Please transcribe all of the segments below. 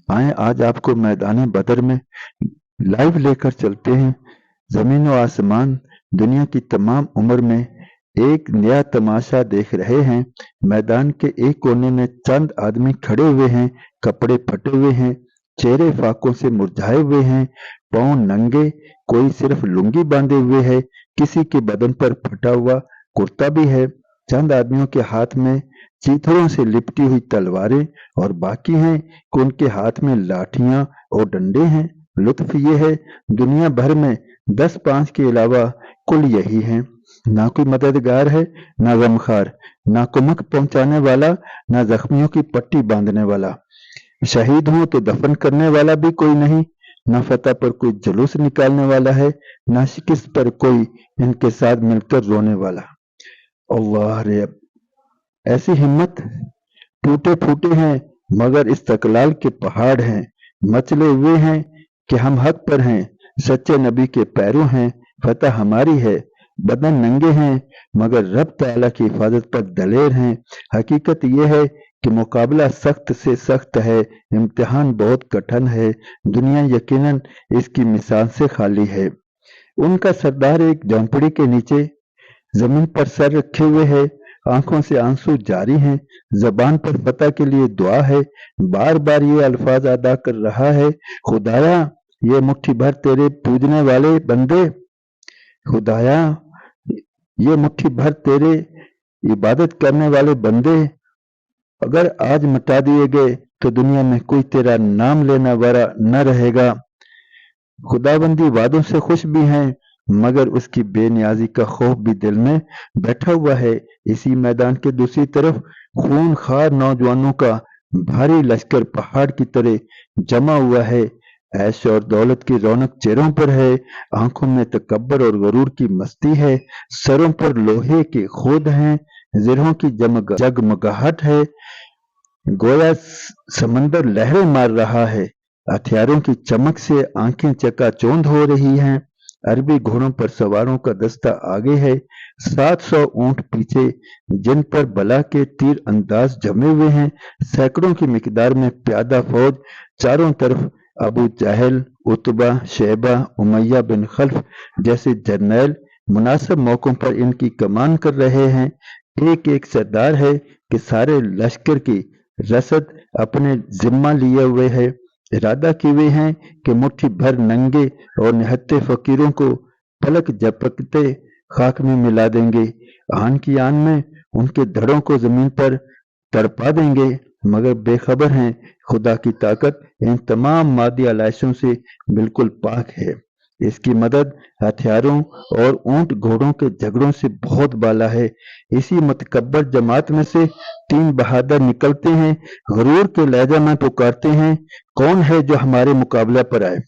आए आज आपको मैदान बदर में लाइव लेकर चलते हैं। जमीन व आसमान, दुनिया की तमाम उम्र में एक नया तमाशा देख रहे हैं। मैदान के एक कोने में चंद आदमी खड़े हुए हैं, कपड़े फटे हुए हैं, चेहरे फाकों से मुरझाए हुए हैं, पांव नंगे, कोई सिर्फ लुंगी बांधे हुए है, किसी के बदन पर फटा हुआ कुर्ता भी है। चंद आदमियों के हाथ में चीथड़ों से लिपटी हुई तलवारें और बाकी हैं कि उनके हाथ में लाठियां और डंडे हैं। लुत्फ ये है, दुनिया भर में 10-5 के अलावा कुल यही हैं। ना कोई मददगार है, ना गमखार, ना कुमक पहुंचाने वाला, ना जख्मियों की पट्टी बांधने वाला। शहीद हों तो दफन करने वाला भी कोई नहीं। ना फतह पर कोई जुलूस निकालने वाला है, ना शिकस्त पर कोई इनके साथ मिलकर रोने वाला। अल्लाह रे, ऐसी हिम्मत! टूटे फूटे हैं मगर इस्तकलाल के पहाड़ हैं। मचले हुए हैं कि हम हक पर हैं, सच्चे नबी के पैरों हैं, फतह हमारी है। बदन नंगे हैं मगर रब ताला की हिफाजत पर दलेर हैं। हकीकत यह है कि मुकाबला सख्त से सख्त है, इम्तिहान बहुत कठिन है। दुनिया यकीनन इसकी मिसाल से खाली है। उनका सरदार एक झोंपड़ी के नीचे जमीन पर सर रखे हुए है, आंखों से आंसू जारी हैं, जबान पर फतह के लिए दुआ है। बार बार ये अल्फाज अदा कर रहा है, खुदाया ये मुट्ठी भर तेरे पूजने वाले बंदे, खुदाया ये मुट्ठी भर तेरे इबादत करने वाले बंदे अगर आज मिटा दिए गए तो दुनिया में कोई तेरा नाम लेने वाला न रहेगा। खुदाबंदी वादों से खुश भी हैं मगर उसकी बेनियाजी का खौफ भी दिल में बैठा हुआ है। इसी मैदान के दूसरी तरफ खूनखार नौजवानों का भारी लश्कर पहाड़ की तरह जमा हुआ है। ऐश और दौलत की रौनक चेहरों पर है, आंखों में तकब्बर और गरूर की मस्ती है, सरों पर लोहे के खोद हैं, जिरहों की जगमगाहट है, गोया समंदर लहरें मार रहा है। हथियारों की चमक से आंखें चकाचौंध हो रही हैं। अरबी घोड़ों पर सवारों का दस्ता आगे है, 700 ऊंट पीछे, जिन पर बला के तीर अंदाज जमे हुए हैं। सैकड़ों की मिकदार में प्यादा फौज चारों तरफ अबू जहल, उतबा, शैबा, उमैया बिन खल्फ जैसे जर्नैल मुनासिब मौकों पर इनकी कमान कर रहे हैं। एक एक सरदार है कि सारे लश्कर की रसद अपने जिम्मा लिए हुए है। इरादा किए हुए हैं कि मुट्ठी भर नंगे और निहत्थे फकीरों को पलक झपकते खाक में मिला देंगे। आन की आन में उनके धड़ों को जमीन पर तड़पा देंगे मगर बेखबर हैं खुदा की ताकत इन तमाम मादी आलाइशों से बिल्कुल पाक है। इसकी मदद हथियारों और ऊंट घोड़ों के झगड़ों से बहुत बाला है। इसी मतकब्बर जमात में से 3 बहादुर निकलते हैं, गरूर के लहजा में पुकारते हैं, कौन है जो हमारे मुकाबला पर आए।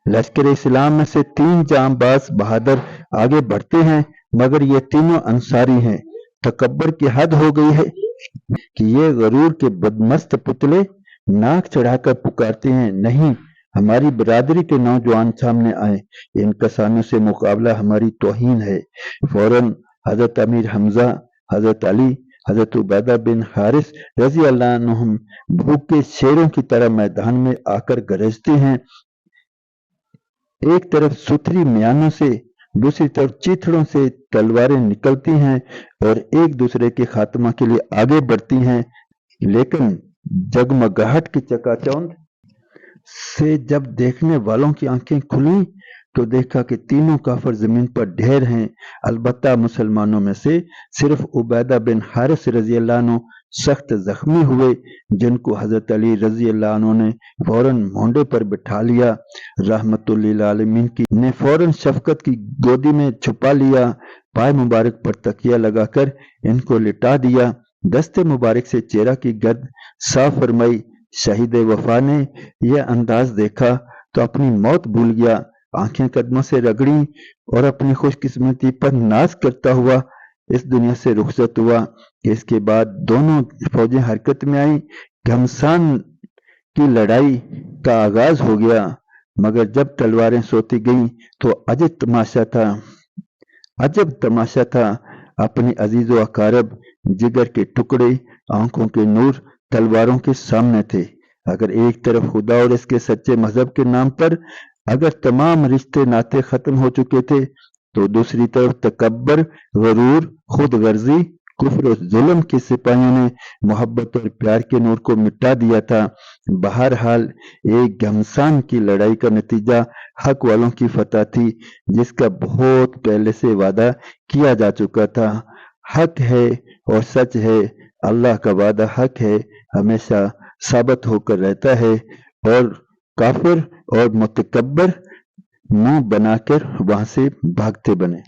लश्कर इस्लाम में से 3 जांबाज बहादुर आगे बढ़ते हैं मगर ये तीनों अंसारी हैं। तकब्बर की हद हो गई है कि ये गरूर के बदमस्त पुतले नाक चढ़ाकर पुकारते हैं, नहीं, हमारी बरादरी के नौजवान सामने आए, इन कसानों से मुकाबला हमारी तौहीन है। फौरन हजरत अमीर हमजा, हजरत अली, हजरत उबैदा बिन हारिस रजी अल्लाह अन्हुम भूखे शेरों की तरह मैदान में आकर गरजते हैं। एक तरफ सुथरी म्यानों से, दूसरी तरफ चीथड़ों से तलवारें निकलती हैं और एक दूसरे के खात्मा के लिए आगे बढ़ती हैं। लेकिन जगमगाहट की चकाचौंध से जब देखने वालों की आंखें खुली तो देखा कि तीनों काफिर जमीन पर ढेर हैं। अलबत्ता मुसलमानों में से सिर्फ उबैदा बिन हारिस रजी अल्लाह अन्हु सख्त जख्मी हुए, जिनको हजरत अली रजी अल्लाह अन्हु ने फौरन मोंडे पर बिठा लिया। रहमतुल लिल आलमीन की ने फौरन शफकत की गोदी में छुपा लिया, पाय मुबारक पर तकिया लगाकर इनको लिटा दिया, दस्ते मुबारक से चेहरा की गर्द साफ फरमाई। शहीद वफा ने यह अंदाज देखा तो अपनी मौत भूल गया, आंखें कदमों से रगड़ी और अपनी खुशकिस्मती पर नाज करता हुआ इस दुनिया से रुखसत हुआ। इसके बाद दोनों फौजें हरकत में आई, घमसान की लड़ाई का आगाज हो गया। मगर जब तलवारें सोती गईं तो अजब तमाशा था। अपनी अजीज व अकारब, जिगर के टुकड़े, आंखों के नूर तलवारों के सामने थे। اگر ایک طرف خدا اور اس کے سچے مذہب کے نام پر اگر تمام رشتے ناطے ختم ہو چکے تھے، تو دوسری طرف تکبر، غرور، خود غرضی، کفر و ظلم کے سپاہیوں نے محبت اور پیار کے نور کو مٹا دیا تھا۔ بہرحال ایک گھمسان کی لڑائی کا نتیجہ حق والوں کی فتح تھی، جس کا بہت پہلے سے وعدہ کیا جا چکا تھا۔ حق ہے اور سچ ہے، اللہ کا وعدہ حق ہے، ہمیشہ ثابت ہو کر رہتا ہے، اور کافر اور متکبر منہ بنا کر وہاں سے بھاگتے بنے۔